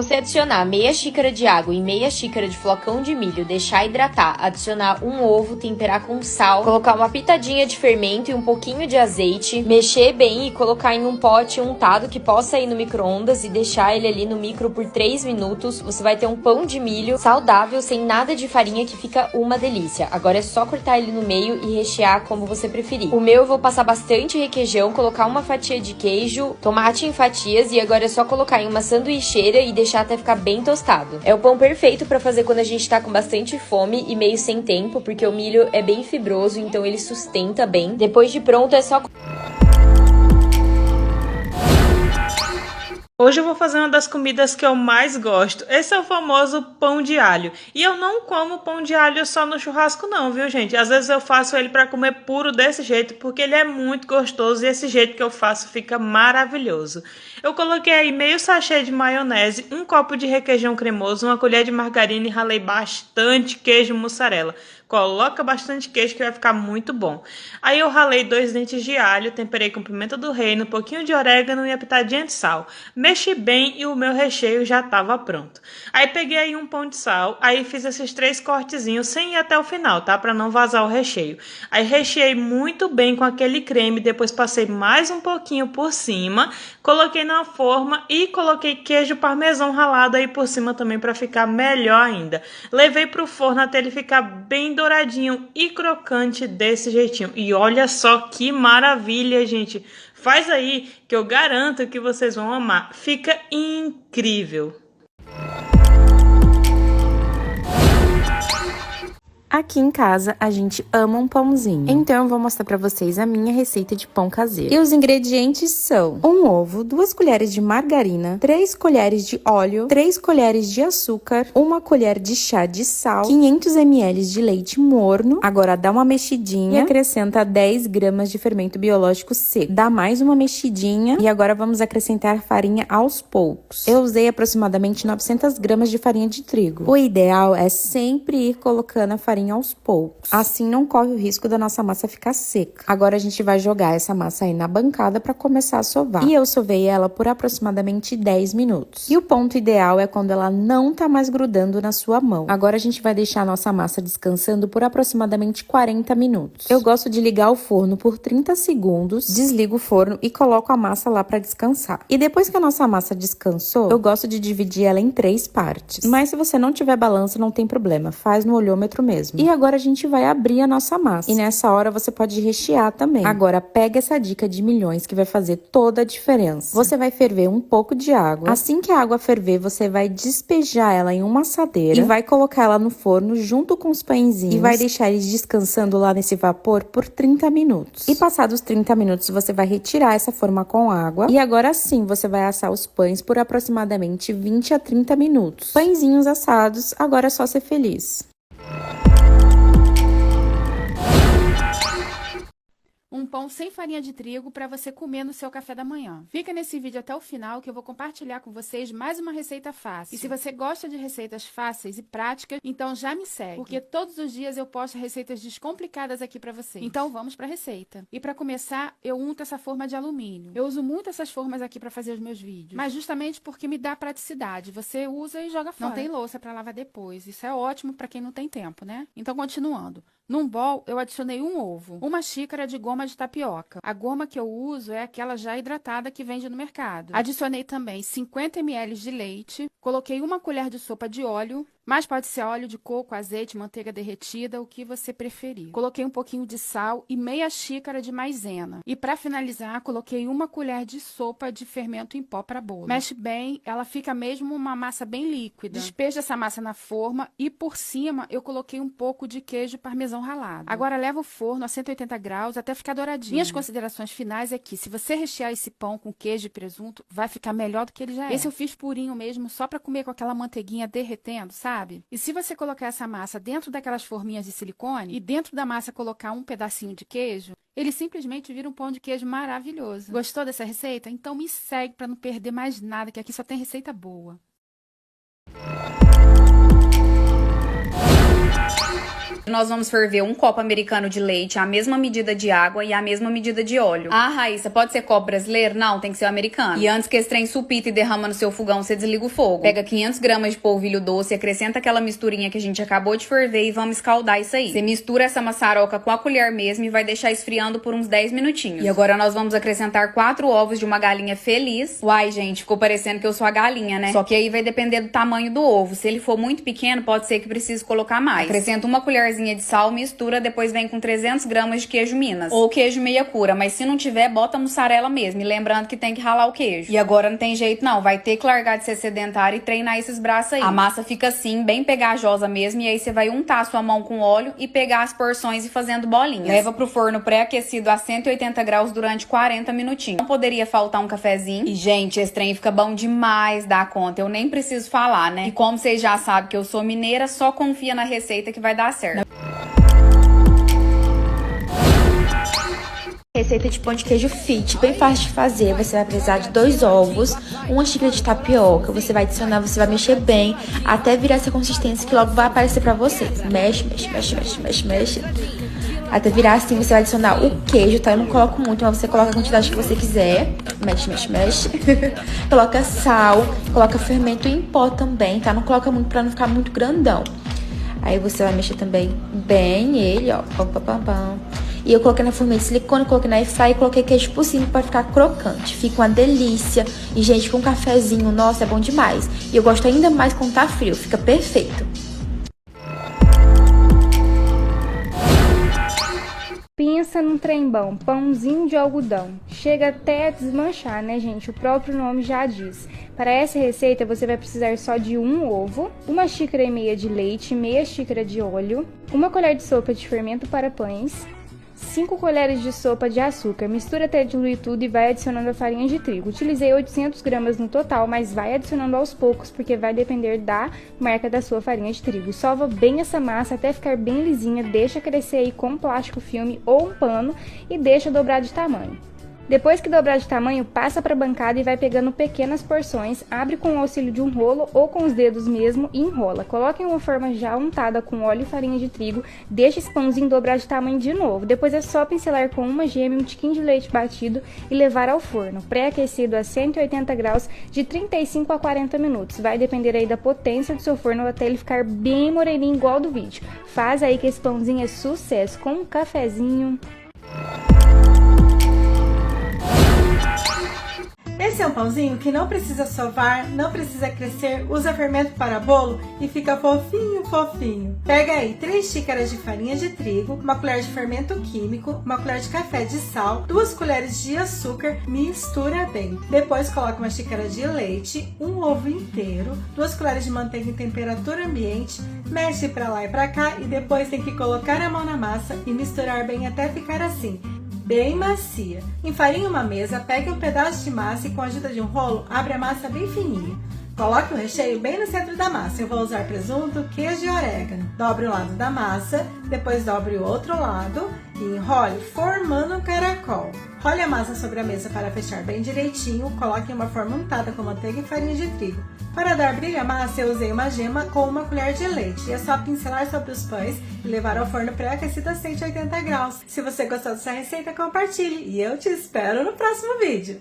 você adicionar meia xícara de água e meia xícara de flocão de milho, deixar hidratar, adicionar um ovo, temperar com sal, colocar uma pitadinha de fermento e um pouquinho de azeite, mexer bem e colocar em um pote untado que possa ir no micro-ondas e deixar ele ali no micro por 3 minutos. Você vai ter um pão de milho saudável, sem nada de farinha, que fica uma delícia. Agora é só cortar ele no meio e rechear como você preferir. O meu eu vou passar bastante requeijão, colocar uma fatia de queijo, tomate em fatias e agora é só colocar em uma sanduicheira e deixar até ficar bem tostado. É o pão perfeito para fazer quando a gente tá com bastante fome e meio sem tempo, porque o milho é bem fibroso, então ele sustenta bem. Depois de pronto é só... Hoje eu vou fazer uma das comidas que eu mais gosto. Esse é o famoso pão de alho. E eu não como pão de alho só no churrasco não, viu, gente? Às vezes eu faço ele para comer puro desse jeito, porque ele é muito gostoso e esse jeito que eu faço fica maravilhoso. Eu coloquei aí meio sachê de maionese, um copo de requeijão cremoso, uma colher de margarina e ralei bastante queijo mussarela. Coloca bastante queijo que vai ficar muito bom. Aí eu ralei 2 dentes de alho, temperei com pimenta do reino, um pouquinho de orégano e a pitadinha de sal. Mexi bem e o meu recheio já estava pronto. Aí peguei aí um pão de sal, aí fiz esses 3 cortezinhos sem ir até o final, tá? Para não vazar o recheio. Aí recheei muito bem com aquele creme, depois passei mais um pouquinho por cima, coloquei na forma e coloquei queijo parmesão ralado aí por cima também para ficar melhor ainda. Levei pro forno até ele ficar bem douradinho e crocante desse jeitinho. E olha só que maravilha, gente. Faz aí que eu garanto que vocês vão amar. Fica incrível. Aqui em casa, a gente ama um pãozinho. Então, eu vou mostrar pra vocês a minha receita de pão caseiro. E os ingredientes são: um ovo, 2 colheres de margarina, 3 colheres de óleo, 3 colheres de açúcar, 1 colher de chá de sal, 500 ml de leite morno. Agora, dá uma mexidinha e acrescenta 10 gramas de fermento biológico seco. Dá mais uma mexidinha e agora vamos acrescentar farinha aos poucos. Eu usei aproximadamente 900 gramas de farinha de trigo. O ideal é sempre ir colocando a farinha aos poucos. Assim não corre o risco da nossa massa ficar seca. Agora a gente vai jogar essa massa aí na bancada para começar a sovar. E eu sovei ela por aproximadamente 10 minutos. E o ponto ideal é quando ela não tá mais grudando na sua mão. Agora a gente vai deixar a nossa massa descansando por aproximadamente 40 minutos. Eu gosto de ligar o forno por 30 segundos, desligo o forno e coloco a massa lá para descansar. E depois que a nossa massa descansou, eu gosto de dividir ela em 3 partes. Mas se você não tiver balança, não tem problema, faz no olhômetro mesmo. E agora a gente vai abrir a nossa massa. E nessa hora você pode rechear também. Agora pega essa dica de milhões que vai fazer toda a diferença. Você vai ferver um pouco de água. Assim que a água ferver, você vai despejar ela em uma assadeira e vai colocar ela no forno junto com os pãezinhos. E vai deixar eles descansando lá nesse vapor por 30 minutos. E passados 30 minutos, você vai retirar essa forma com água. E agora sim, você vai assar os pães por aproximadamente 20 a 30 minutos. Pãezinhos assados, agora é só ser feliz. Um pão sem farinha de trigo para você comer no seu café da manhã. Fica nesse vídeo até o final que eu vou compartilhar com vocês mais uma receita fácil. E se você gosta de receitas fáceis e práticas, então já me segue, porque todos os dias eu posto receitas descomplicadas aqui para vocês. Então vamos para a receita. E para começar, eu unto essa forma de alumínio. Eu uso muito essas formas aqui para fazer os meus vídeos, mas justamente porque me dá praticidade. Você usa e joga fora. Não tem louça para lavar depois. Isso é ótimo para quem não tem tempo, né? Então continuando. Num bowl, eu adicionei um ovo, 1 xícara de goma de tapioca. A goma que eu uso é aquela já hidratada que vende no mercado. Adicionei também 50 ml de leite, coloquei 1 colher de sopa de óleo, mas pode ser óleo de coco, azeite, manteiga derretida, o que você preferir. Coloquei um pouquinho de sal e meia xícara de maisena. E para finalizar, coloquei 1 colher de sopa de fermento em pó para bolo. Mexe bem, ela fica mesmo uma massa bem líquida. Despeja essa massa na forma e por cima eu coloquei um pouco de queijo parmesão ralado. Agora leva o forno a 180 graus até ficar douradinho. Minhas considerações finais é que se você rechear esse pão com queijo e presunto, vai ficar melhor do que ele já é. Esse eu fiz purinho mesmo, só para comer com aquela manteiguinha derretendo, sabe? E se você colocar essa massa dentro daquelas forminhas de silicone e dentro da massa colocar um pedacinho de queijo, ele simplesmente vira um pão de queijo maravilhoso. Gostou dessa receita? Então me segue para não perder mais nada, que aqui só tem receita boa. Nós vamos ferver um copo americano de leite, a mesma medida de água e a mesma medida de óleo. Ah, Raíssa, pode ser copo brasileiro? Não, tem que ser o americano. E antes que esse trem supita e derrama no seu fogão, você desliga o fogo. Pega 500 gramas de polvilho doce, acrescenta aquela misturinha que a gente acabou de ferver e vamos escaldar isso aí. Você mistura essa maçaroca com a colher mesmo e vai deixar esfriando por uns 10 minutinhos. E agora nós vamos acrescentar 4 ovos de uma galinha feliz. Uai, gente, ficou parecendo que eu sou a galinha, né? Só que aí vai depender do tamanho do ovo. Se ele for muito pequeno, pode ser que precise colocar mais. Acrescenta uma colherzinha de sal, mistura, depois vem com 300 gramas de queijo Minas. Ou queijo meia cura, mas se não tiver, bota mussarela mesmo. E lembrando que tem que ralar o queijo. E agora não tem jeito não, vai ter que largar de ser sedentário e treinar esses braços aí. A massa fica assim, bem pegajosa mesmo, e aí você vai untar a sua mão com óleo e pegar as porções e fazendo bolinhas. Leva pro forno pré-aquecido a 180 graus durante 40 minutinhos. Não poderia faltar um cafezinho. E, gente, esse trem fica bom demais da conta, eu nem preciso falar, né? E como vocês já sabem que eu sou mineira, só confia na receita que vai dar certo. Receita de pão de queijo fit, bem fácil de fazer. Você vai precisar de 2 ovos, 1 xícara de tapioca. Você vai adicionar, você vai mexer bem até virar essa consistência que logo vai aparecer pra você. Mexe, mexe, mexe, mexe, mexe, mexe. Até virar assim, você vai adicionar o queijo, tá? Eu não coloco muito, mas você coloca a quantidade que você quiser. Mexe, mexe, mexe. Coloca sal, coloca fermento em pó também, tá? Não coloca muito pra não ficar muito grandão. Aí você vai mexer também bem ele, ó. Pam, pam, pam, pam. E eu coloquei na forminha de silicone, coloquei na airfryer e coloquei queijo por cima pra ficar crocante. Fica uma delícia. E, gente, com um cafezinho, nossa, é bom demais. E eu gosto ainda mais quando tá frio, fica perfeito. Pensa num trem bom, pãozinho de algodão. Chega até a desmanchar, né, gente? O próprio nome já diz. Para essa receita, você vai precisar só de 1 ovo, 1,5 xícaras de leite, meia xícara de óleo, 1 colher de sopa de fermento para pães, 5 colheres de sopa de açúcar. Mistura até diluir tudo e vai adicionando a farinha de trigo. Utilizei 800 gramas no total, mas vai adicionando aos poucos, porque vai depender da marca da sua farinha de trigo. Sova bem essa massa até ficar bem lisinha, deixa crescer aí com um plástico filme ou um pano e deixa dobrar de tamanho. Depois que dobrar de tamanho, passa para a bancada e vai pegando pequenas porções, abre com o auxílio de um rolo ou com os dedos mesmo e enrola. Coloque em uma forma já untada com óleo e farinha de trigo, deixa esse pãozinho dobrar de tamanho de novo. Depois é só pincelar com uma gema e um tiquinho de leite batido e levar ao forno, pré-aquecido a 180 graus de 35 a 40 minutos. Vai depender aí da potência do seu forno até ele ficar bem moreninho igual do vídeo. Faz aí que esse pãozinho é sucesso com um cafezinho. Esse é um pãozinho que não precisa sovar, não precisa crescer, usa fermento para bolo e fica fofinho, fofinho. Pega aí 3 xícaras de farinha de trigo, 1 colher de fermento químico, 1 colher de café de sal, 2 colheres de açúcar, mistura bem. Depois coloca 1 xícara de leite, 1 ovo inteiro, 2 colheres de manteiga em temperatura ambiente, mexe para lá e para cá e depois tem que colocar a mão na massa e misturar bem até ficar assim, bem macia. Enfarinhe uma mesa, pegue um pedaço de massa e com a ajuda de um rolo, abre a massa bem fininha. Coloque o recheio bem no centro da massa. Eu vou usar presunto, queijo e orégano. Dobre o lado da massa, depois dobre o outro lado e enrole formando um caracol. Role a massa sobre a mesa para fechar bem direitinho. Coloque em uma forma untada com manteiga e farinha de trigo. Para dar brilho à massa, eu usei uma gema com 1 colher de leite. E é só pincelar sobre os pães e levar ao forno pré-aquecido a 180 graus. Se você gostou dessa receita, compartilhe. E eu te espero no próximo vídeo.